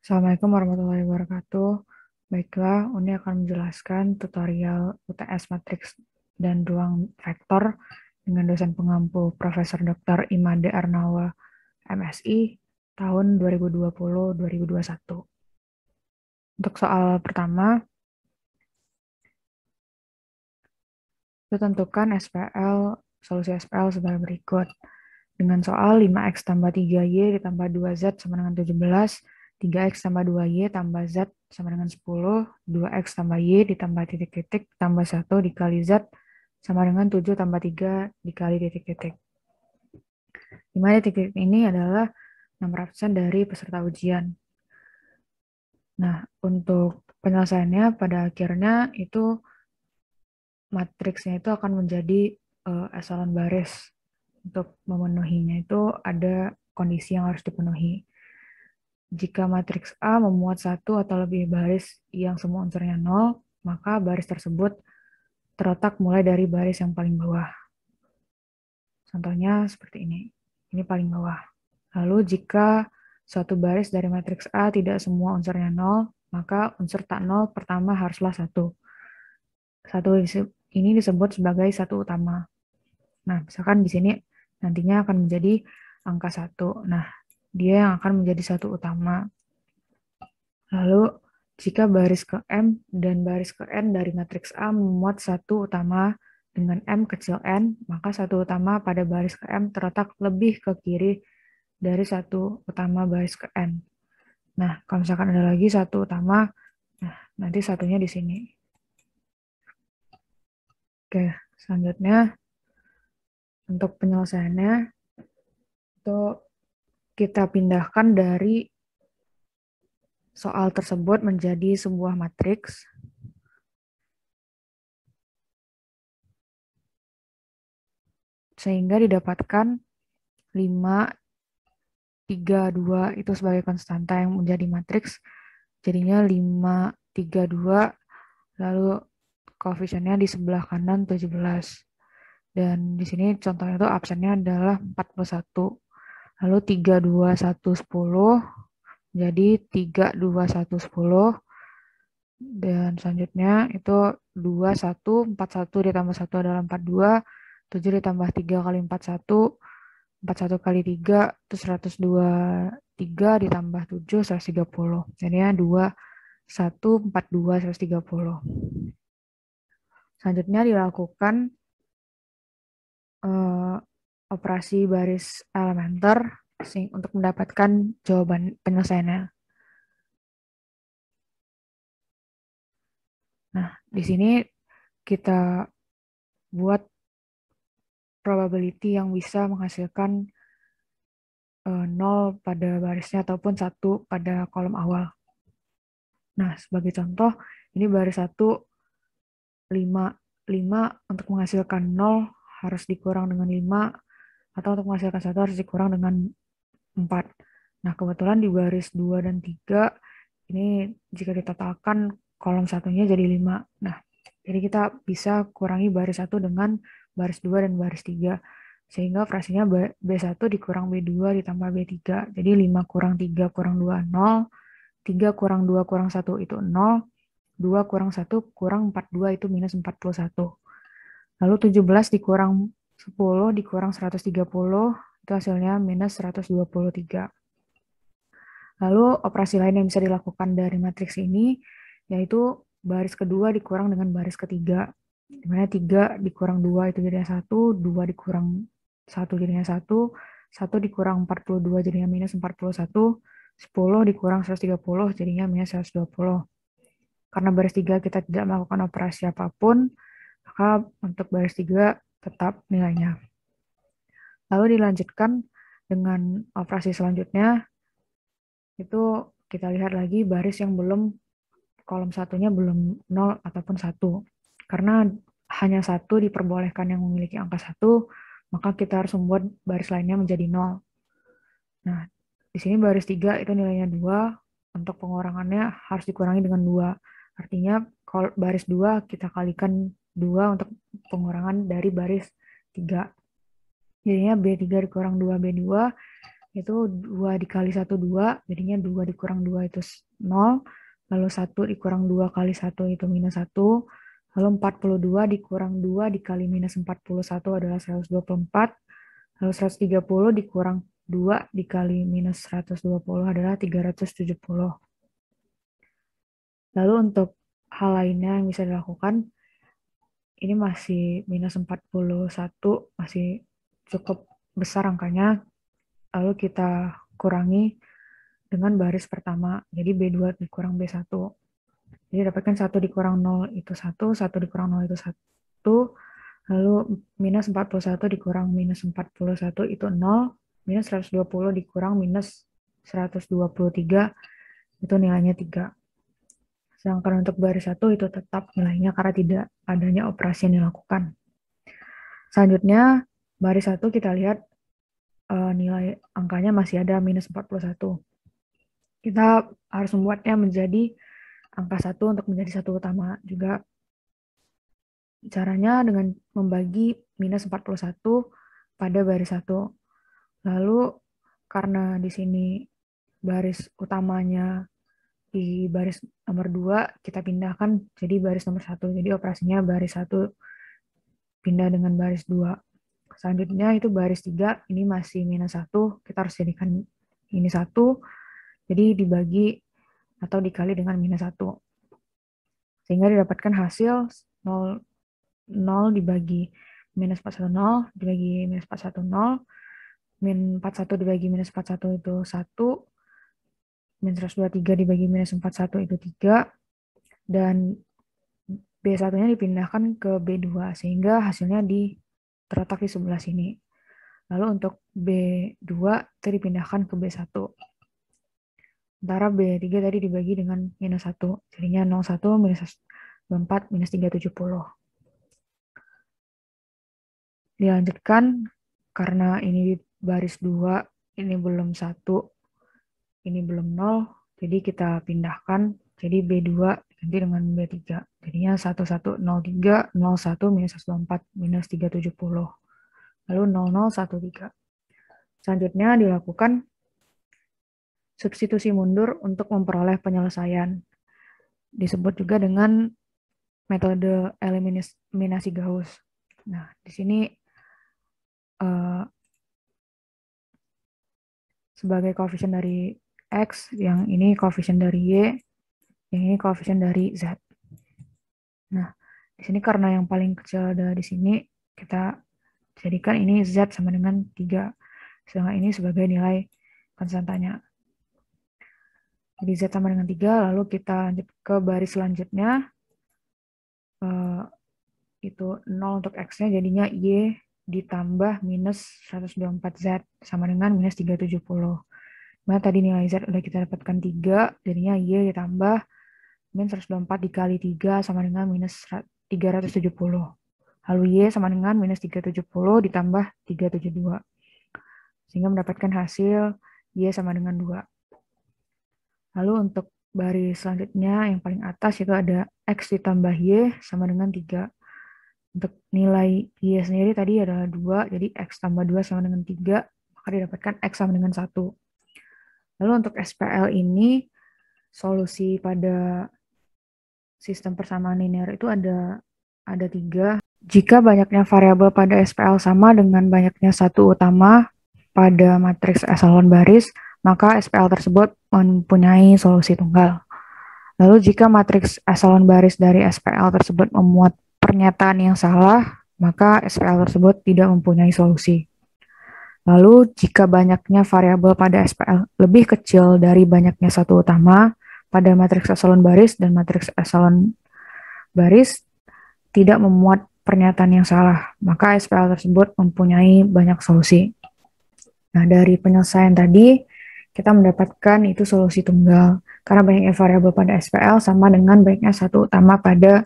Assalamualaikum warahmatullahi wabarakatuh. Baiklah, Uni akan menjelaskan tutorial UTS matriks dan ruang vektor dengan dosen pengampu Profesor Dr. Imade Arnawa, MSI, tahun 2020-2021. Untuk soal pertama, tentukan solusi SPL sebagai berikut. Dengan soal 5x tambah 3y ditambah 2z sama dengan 17, 3x tambah 2y tambah z sama dengan 10, 2x tambah y ditambah titik-titik tambah 1 dikali z sama dengan 7 tambah 3 dikali titik-titik. Di mana titik-titik ini adalah nomor absen dari peserta ujian. Nah, untuk penyelesaiannya pada akhirnya itu matriksnya itu akan menjadi eselon baris. Untuk memenuhinya itu ada kondisi yang harus dipenuhi. Jika matriks A memuat satu atau lebih baris yang semua unsurnya 0, maka baris tersebut terletak mulai dari baris yang paling bawah. Contohnya seperti ini. Ini paling bawah. Lalu jika suatu baris dari matriks A tidak semua unsurnya 0, maka unsur tak 0 pertama haruslah 1. Satu ini disebut sebagai satu utama. Nah, misalkan di sini nantinya akan menjadi angka 1. Nah, dia yang akan menjadi satu utama. Lalu, jika baris ke M dan baris ke N dari matriks A memuat satu utama dengan M kecil n, maka satu utama pada baris ke M terletak lebih ke kiri dari satu utama baris ke N. Nah, kalau misalkan ada lagi satu utama, nah nanti satunya di sini. Oke, selanjutnya untuk penyelesaiannya itu kita pindahkan dari soal tersebut menjadi sebuah matriks sehingga didapatkan 5, 3, 2 itu sebagai konstanta yang menjadi matriks. Jadinya 5, 3, 2, lalu koefisiennya di sebelah kanan 17. Dan di sini contohnya itu absennya adalah 41. Lalu 3, 2, 1, 10, jadi 3, 2, 1, 10. Dan selanjutnya itu 2, 1, 41 ditambah 1 adalah 42, 7 ditambah 3 kali 41, 41 kali 3 itu 123 ditambah 7, 130. Jadinya 2, 1, 42, 130. Selanjutnya dilakukan operasi baris elementer untuk mendapatkan jawaban penyelesaiannya. Nah, di sini kita buat probability yang bisa menghasilkan 0 pada barisnya ataupun 1 pada kolom awal. Nah, sebagai contoh, ini baris 1, 5. 5 untuk menghasilkan 0 harus dikurang dengan 5, atau untuk menghasilkan 1 harus dikurang dengan 4. Nah, kebetulan di baris 2 dan 3, ini jika ditotalkan kolom satunya jadi 5. Nah, jadi kita bisa kurangi baris 1 dengan baris 2 dan baris 3. Sehingga frasinya B1 dikurang B2 ditambah B3. Jadi 5 kurang 3 kurang 2, 0. 3 kurang 2 kurang 1 itu 0. 2 kurang 1 kurang 42 itu minus 41. Lalu 17 dikurang 10 dikurang 130 itu hasilnya minus 123. Lalu operasi lain yang bisa dilakukan dari matriks ini yaitu baris kedua dikurang dengan baris ketiga. Dimana 3 dikurang 2 itu jadinya 1, 2 dikurang 1 jadinya 1, 1 dikurang 42 jadinya minus 41, 10 dikurang 130 jadinya minus 120. Karena baris 3 kita tidak melakukan operasi apapun, maka untuk baris 3 tetap nilainya. Lalu dilanjutkan dengan operasi selanjutnya, itu kita lihat lagi baris yang belum, kolom satunya belum 0 ataupun 1. Karena hanya 1 diperbolehkan yang memiliki angka 1, maka kita harus membuat baris lainnya menjadi 0. Nah, di sini baris 3 itu nilainya 2, untuk pengurangannya harus dikurangi dengan 2. Artinya kalau baris 2 kita kalikan 2 untuk pengurangan dari baris 3. Jadinya B3 dikurang 2B2 itu 2 dikali 1, 2, jadinya 2 dikurang 2 itu 0, lalu 1 dikurang 2 kali 1 itu minus 1, lalu 42 dikurang 2 dikali minus 41 adalah 124, lalu 130 dikurang 2 dikali minus 120 adalah 370. Lalu untuk hal lainnya yang bisa dilakukan, ini masih minus 41, masih cukup besar angkanya, lalu kita kurangi dengan baris pertama, jadi B2 dikurang B1. Jadi dapatkan 1 dikurang 0 itu 1, 1 dikurang 0 itu 1, lalu minus 41 dikurang minus 41 itu 0, minus 120 dikurang minus 123 itu nilainya 3. Sedangkan untuk baris 1 itu tetap nilainya karena tidak adanya operasi yang dilakukan. Selanjutnya, baris 1 kita lihat nilai angkanya masih ada minus 41. Kita harus membuatnya menjadi angka 1 untuk menjadi satu utama juga. Caranya dengan membagi minus 41 pada baris 1. Lalu karena di sini baris utamanya di baris nomor 2, kita pindahkan jadi baris nomor 1. Jadi operasinya baris 1 pindah dengan baris 2. Selanjutnya itu baris 3, ini masih minus 1, kita harus jadikan ini 1, jadi dibagi atau dikali dengan minus 1. Sehingga didapatkan hasil 0, 0 dibagi minus 41, 0 dibagi minus 41, 0, min 41 dibagi minus 41 itu 1, min 123 dibagi minus 41 itu 3, dan B1-nya dipindahkan ke B2, sehingga hasilnya terletak di sebelah sini. Lalu untuk B2 itu dipindahkan ke B1. Sementara B3 tadi dibagi dengan minus 1, jadinya 01, minus 24, minus 370. Dilanjutkan, karena ini baris 2, ini belum 1, ini belum 0, jadi kita pindahkan, jadi B2 ganti dengan B3. Jadinya 1103, 01, minus 124, minus 370. Lalu 0013. Selanjutnya dilakukan substitusi mundur untuk memperoleh penyelesaian. Disebut juga dengan metode eliminasi Gauss. Nah, di sini sebagai koefisien dari X, yang ini koefisien dari Y, yang ini koefisien dari Z. Nah, di sini karena yang paling kecil ada di sini, kita jadikan ini Z sama dengan 3. Sedangkan ini sebagai nilai konstantanya. Jadi Z sama dengan 3, lalu kita lanjut ke baris selanjutnya. Itu 0 untuk X-nya, jadinya Y ditambah minus 124Z sama dengan minus 370. Nah, tadi nilai Z udah kita dapatkan 3, jadinya Y ditambah min 124 dikali 3 sama dengan minus 370. Lalu Y sama dengan minus 370 ditambah 372. Sehingga mendapatkan hasil Y sama dengan 2. Lalu untuk baris selanjutnya yang paling atas itu ada X ditambah Y sama dengan 3. Untuk nilai Y sendiri tadi adalah 2, jadi X tambah 2 sama dengan 3, maka didapatkan X sama dengan 1. Lalu untuk SPL ini, solusi pada sistem persamaan linear itu ada 3. Jika banyaknya variabel pada SPL sama dengan banyaknya satu utama pada matriks eselon baris, maka SPL tersebut mempunyai solusi tunggal. Lalu jika matriks eselon baris dari SPL tersebut memuat pernyataan yang salah, maka SPL tersebut tidak mempunyai solusi. Lalu, jika banyaknya variabel pada SPL lebih kecil dari banyaknya satu utama pada matriks eselon baris dan matriks eselon baris tidak memuat pernyataan yang salah, maka SPL tersebut mempunyai banyak solusi. Nah, dari penyelesaian tadi, kita mendapatkan itu solusi tunggal, karena banyaknya variabel pada SPL sama dengan banyaknya satu utama pada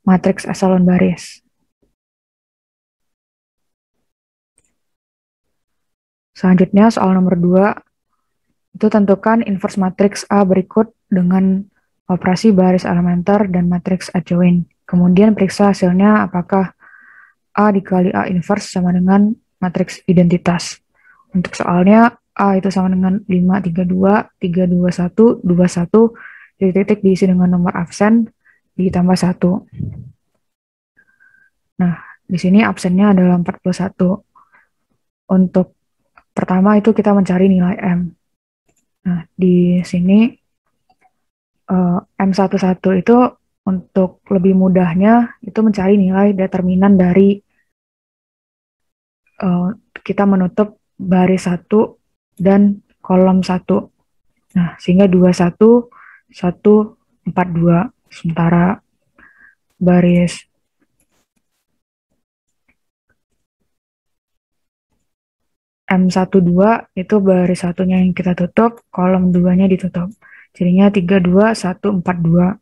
matriks eselon baris. Selanjutnya soal nomor 2, itu tentukan inverse matriks A berikut dengan operasi baris elementer dan matriks adjoint. Kemudian periksa hasilnya apakah A dikali A inverse sama dengan matriks identitas. Untuk soalnya A itu sama dengan 532, 321, 21, titik-titik diisi dengan nomor absen, ditambah 1. Nah, di sini absennya adalah 41. Untuk pertama itu kita mencari nilai M. Nah, di sini M11 itu untuk lebih mudahnya itu mencari nilai determinan dari kita menutup baris 1 dan kolom 1. Nah, sehingga 21, 1, 42. Sementara baris M12 itu baris satunya yang kita tutup, kolom 2-nya ditutup. Jadinya 32, 1, 42.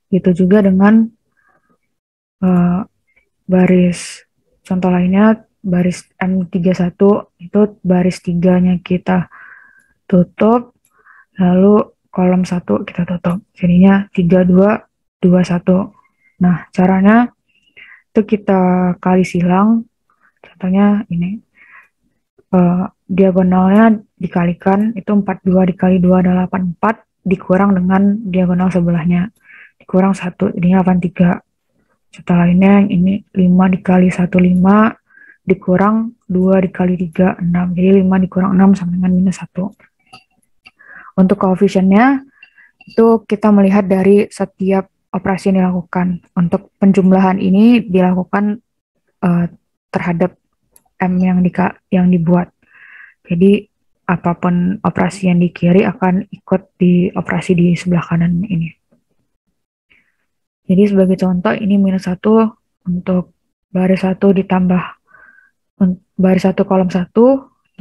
Gitu juga dengan baris contoh lainnya, baris M31 itu baris 3-nya kita tutup, lalu kolom 1 kita tutup. Jadinya 32, 21. Nah, caranya itu kita kali silang. Contohnya ini. Diagonalnya dikalikan, itu 42 dikali 2 adalah 84, dikurang dengan diagonal sebelahnya. Dikurang 1, jadinya 83. Contoh lainnya yang ini 5 dikali 1, 5, dikurang 2 dikali 3, 6. Jadi 5 dikurang 6 sama dengan minus 1. Untuk koefisiennya, itu kita melihat dari setiap operasi yang dilakukan. Untuk penjumlahan ini dilakukan terhadap M yang dibuat. Jadi apapun operasi yang di kiri akan ikut di operasi di sebelah kanan ini. Jadi sebagai contoh ini minus 1 untuk baris 1 ditambah baris 1 kolom 1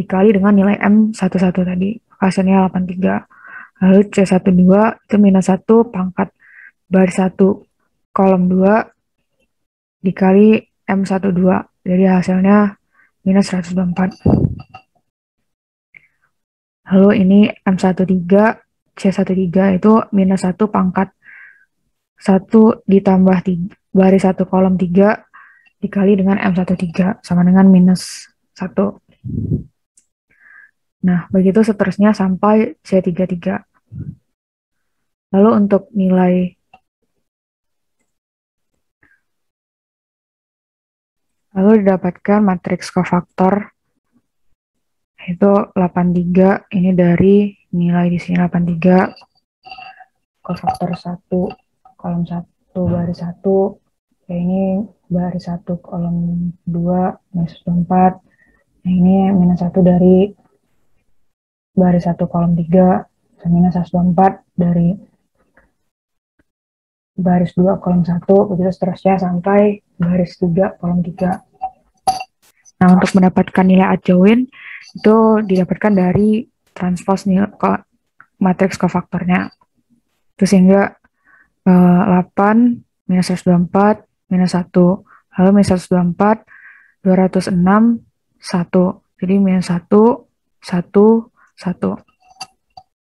dikali dengan nilai M11 tadi. Hasilnya 83. Lalu C12 itu minus 1 pangkat baris 1 kolom 2 dikali M12. Jadi hasilnya minus 124. Lalu ini M13, C13 itu minus 1 pangkat 1 ditambah 3, baris 1 kolom 3 dikali dengan M13 sama dengan minus 1. Nah, begitu seterusnya sampai C33. Lalu untuk nilai didapatkan matriks kofaktor itu 83, ini dari nilai di sini 83 kofaktor 1 kolom 1 baris 1, ya ini baris 1 kolom 2 minus 4, nah ini minus 1 dari baris 1 kolom 3, minus 124 dari baris 2 kolom 1, begitu seterusnya sampai baris 3 kolom 3. Nah, untuk mendapatkan nilai adjoint itu didapatkan dari transpose nilai matriks kofaktornya. Itu sehingga 8 minus 124 minus 1. Lalu minus 124, 206, 1. Jadi minus 1, 1, 1.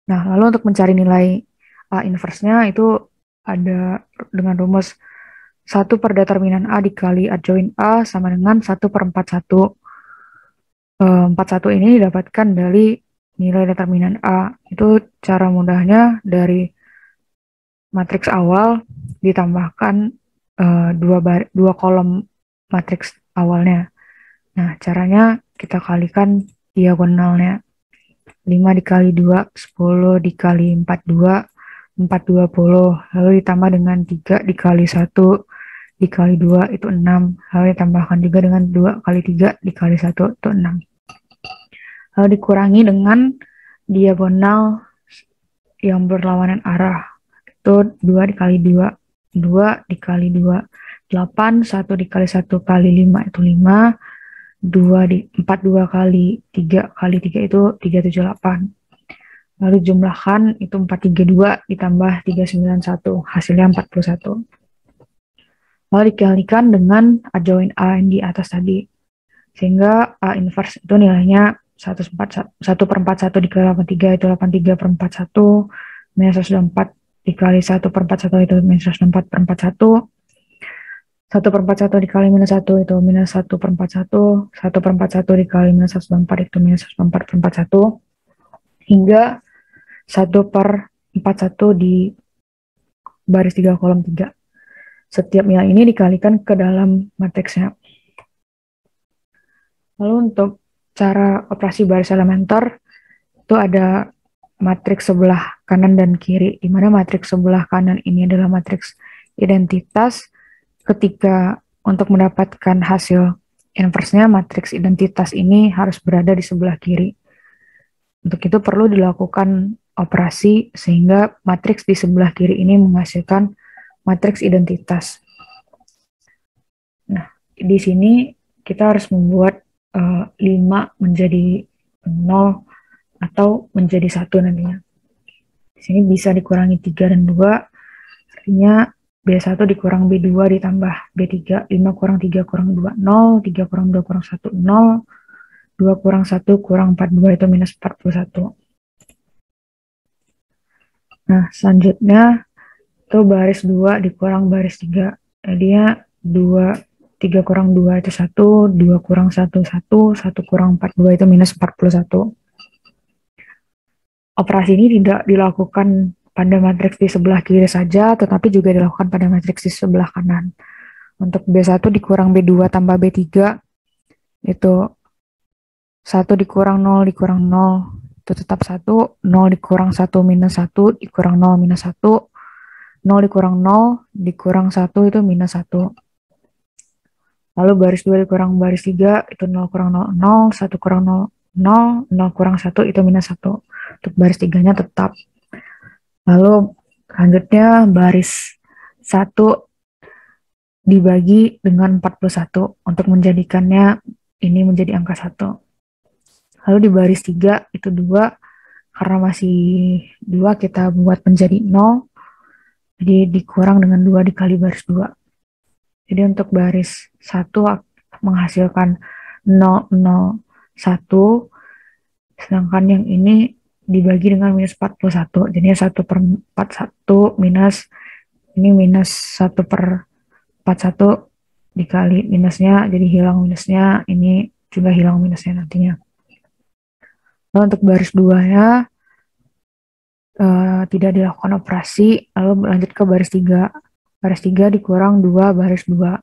Nah, lalu untuk mencari nilai A inverse-nya itu ada dengan rumus 1 per determinan A dikali adjoint A sama dengan 1 per 41. 41 ini didapatkan dari nilai determinan A. Itu cara mudahnya dari matriks awal ditambahkan dua kolom matriks awalnya. Nah, caranya kita kalikan diagonalnya. 5 dikali 2, 10 dikali 4, 2, 420. Lalu ditambah dengan 3 dikali 1 dikali 2 itu 6. Lalu ditambahkan juga dengan 2 kali 3 dikali 1 itu 6. Lalu dikurangi dengan diagonal yang berlawanan arah. Itu 2 dikali 2. 2 dikali 2. 8, 1 dikali 1 kali 5 itu 5. 4 2 kali 3 kali 3 itu 378. Lalu jumlahkan itu 432 ditambah 391. Hasilnya 41. Lalu dikalikan dengan adjoint A yang di atas tadi. Sehingga A inverse itu nilainya 1 per 41 dikali 83 itu 83 per 41. Minus 124 dikali 1 per 41 itu minus 124 per 41. 1/41 dikali minus 1 itu minus 1/41, 1/41 dikali minus 1/4 itu minus 1/4/41, hingga 1/41 di baris 3 kolom 3. Setiap nilai ini dikalikan ke dalam matriksnya. Lalu untuk cara operasi baris elementer, itu ada matriks sebelah kanan dan kiri, di mana matriks sebelah kanan ini adalah matriks identitas. Ketika untuk mendapatkan hasil inversnya, matriks identitas ini harus berada di sebelah kiri. Untuk itu perlu dilakukan operasi sehingga matriks di sebelah kiri ini menghasilkan matriks identitas. Nah, di sini kita harus membuat 5 menjadi 0 atau menjadi 1 nantinya. Di sini bisa dikurangi 3 dan 2, artinya B1 dikurang B2 ditambah B3, 5 kurang 3 kurang 2, 0, 3 kurang 2 kurang 1, 0, 2 kurang 1 kurang 42 itu minus 41. Nah, selanjutnya itu baris 2 dikurang baris 3. Jadinya 3 kurang 2 itu 1, 2 kurang 1, 1, 1 kurang 42 itu minus 41. Operasi ini tidak dilakukan pada matriks di sebelah kiri saja, tetapi juga dilakukan pada matriks di sebelah kanan. Untuk B1 dikurang B2 tambah B3, itu 1 dikurang 0 dikurang 0, itu tetap 1, 0 dikurang 1 minus 1 dikurang 0 minus 1, 0 dikurang 0 dikurang 1 itu minus 1. Lalu baris 2 dikurang baris 3, itu 0 kurang 0, 0, 1 kurang 0, 0, 0 kurang 1 itu minus 1. Untuk baris 3-nya tetap. Lalu selanjutnya baris 1 dibagi dengan 41 untuk menjadikannya ini menjadi angka 1. Lalu di baris 3 itu 2, karena masih 2 kita buat menjadi 0, jadi dikurang dengan 2 dikali baris 2. Jadi untuk baris 1 menghasilkan 0, 0, 1, sedangkan yang ini dibagi dengan minus 41, jadinya 1/41 minus, ini minus 1/41 dikali minusnya, jadi hilang minusnya, ini juga hilang minusnya nantinya. Lalu untuk baris 2-nya tidak dilakukan operasi, lalu lanjut ke baris 3. Baris 3 dikurang 2 baris 2.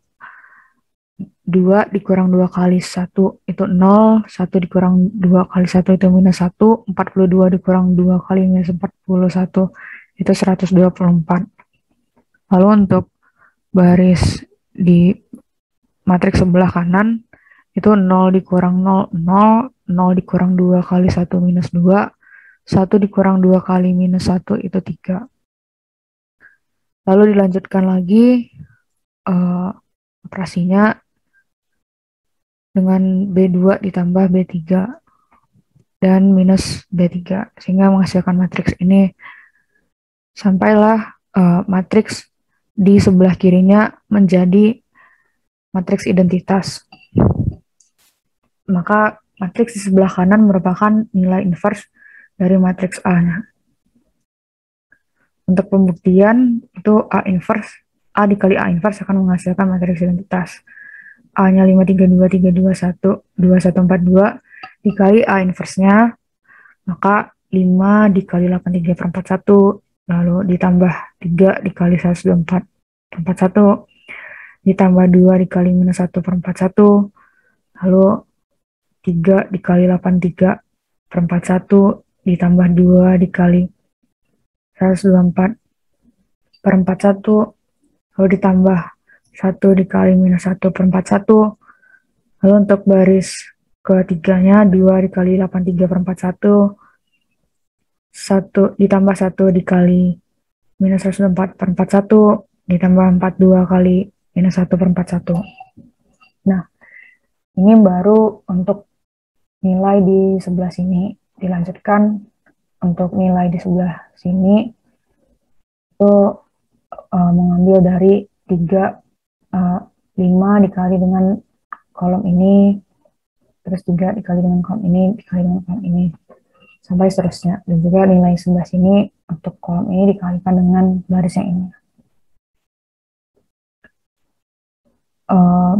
2 dikurang 2 kali 1 itu 0, 1 dikurang 2 kali 1 itu minus 1, 42 dikurang 2 kali minus 41 itu 124. Lalu untuk baris di matriks sebelah kanan, itu 0 dikurang 0, 0, 0 dikurang 2 kali 1 minus 2, 1 dikurang 2 kali minus 1 itu 3. Lalu dilanjutkan lagi operasinya dengan B2 ditambah B3 dan minus B3, sehingga menghasilkan matriks ini. Sampailah matriks di sebelah kirinya menjadi matriks identitas. Maka matriks di sebelah kanan merupakan nilai inverse dari matriks A-nya. Untuk pembuktian itu A dikali A inverse akan menghasilkan matriks identitas. A-nya 5, 3, 2, 3, 2, 1, 2, 1, 4, 2 dikali A inverse-nya, maka 5 dikali 8, 3/41, lalu ditambah 3 dikali 1/41, ditambah 2 dikali minus 1/41, lalu 3 dikali 8, 3/41, ditambah 2 dikali 124/41, lalu ditambah 1 dikali minus 1/41, lalu untuk baris ketiganya 2 dikali 8, 3/41, 1 ditambah 1 dikali minus 104/41, ditambah 42 kali minus 1/41. Nah, ini baru untuk nilai di sebelah sini. Dilanjutkan untuk nilai di sebelah sini itu mengambil dari 3, 5 dikali dengan kolom ini, terus 3 dikali dengan kolom ini, dikali dengan kolom ini, sampai seterusnya. Dan juga nilai sebelah sini untuk kolom ini dikalikan dengan baris yang ini.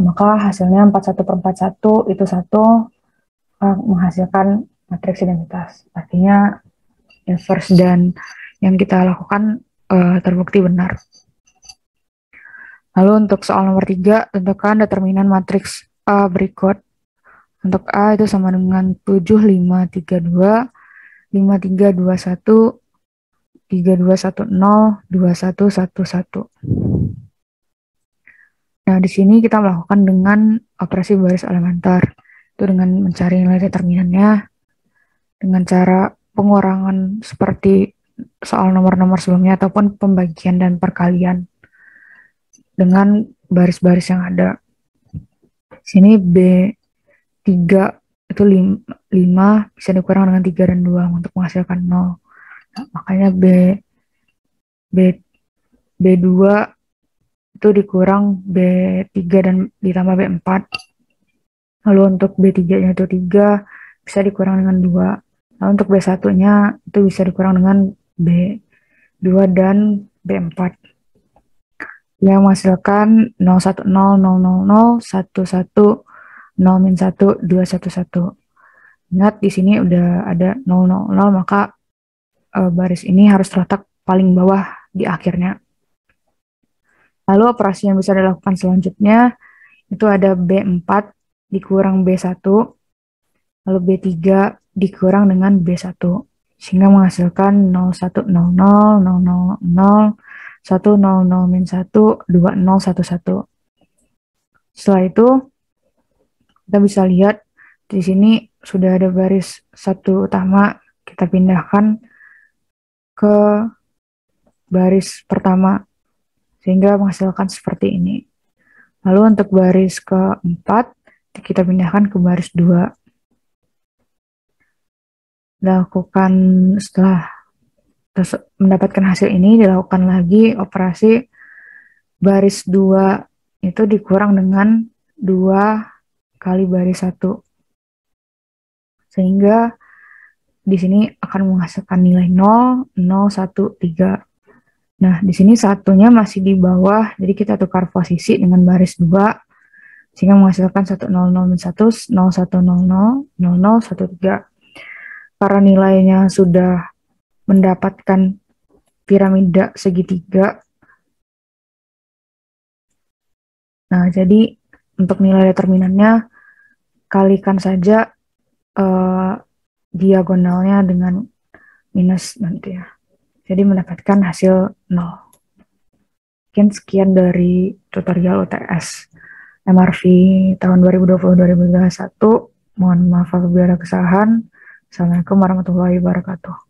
maka hasilnya 41/41 itu satu menghasilkan matriks identitas. Artinya inverse dan yang kita lakukan terbukti benar. Lalu untuk soal nomor 3, tentukan determinan matriks A berikut. Untuk A itu sama dengan 7, 5, 3, 2, 5, 3, 2, 1, 3, 2, 1, 0, 2, 1, 1, 1. Nah, di sini kita melakukan dengan operasi baris elementer. Itu dengan mencari nilai determinannya dengan cara pengurangan seperti soal nomor-nomor sebelumnya ataupun pembagian dan perkalian dengan baris-baris yang ada. Sini B3 itu 5 bisa dikurang dengan 3 dan 2 untuk menghasilkan 0. Nah, makanya B2 itu dikurang B3 dan ditambah B4. Lalu untuk B3-nya itu 3 bisa dikurang dengan 2. Lalu untuk B1-nya itu bisa dikurang dengan B2 dan B4. Yang menghasilkan 0, 1, 0, 0, 0, 0, 1, 1, 0, min 1, 2, 1, 1. Ingat di sini udah ada 0, 0, 0, maka baris ini harus terletak paling bawah di akhirnya. Lalu operasi yang bisa dilakukan selanjutnya itu ada B4 dikurang B1, lalu B3 dikurang dengan B1, sehingga menghasilkan 0, 1, 0, 0, 0, 0, 0, 1, 0, 0, min 1, 2, 0, 1, 1. Setelah itu, kita bisa lihat di sini sudah ada baris satu utama, kita pindahkan ke baris pertama, sehingga menghasilkan seperti ini. Lalu untuk baris keempat, kita pindahkan ke baris 2. Lakukan setelah mendapatkan hasil ini, dilakukan lagi operasi baris 2 itu dikurang dengan 2 kali baris 1. Sehingga di sini akan menghasilkan nilai 0, 0, 1, 3. Nah, di sini satunya masih di bawah, jadi kita tukar posisi dengan baris 2, sehingga menghasilkan 1, 0, 0, 1, 0, 1, 0, 0, 0, 0, 1, 3. Karena nilainya sudah mendapatkan piramida segitiga, nah jadi untuk nilai determinannya kalikan saja diagonalnya dengan minus nanti ya. Jadi mendapatkan hasil 0. Mungkin sekian dari tutorial UTS MRV tahun 2020-2021. Mohon maaf apabila ada kesalahan. Assalamualaikum warahmatullahi wabarakatuh.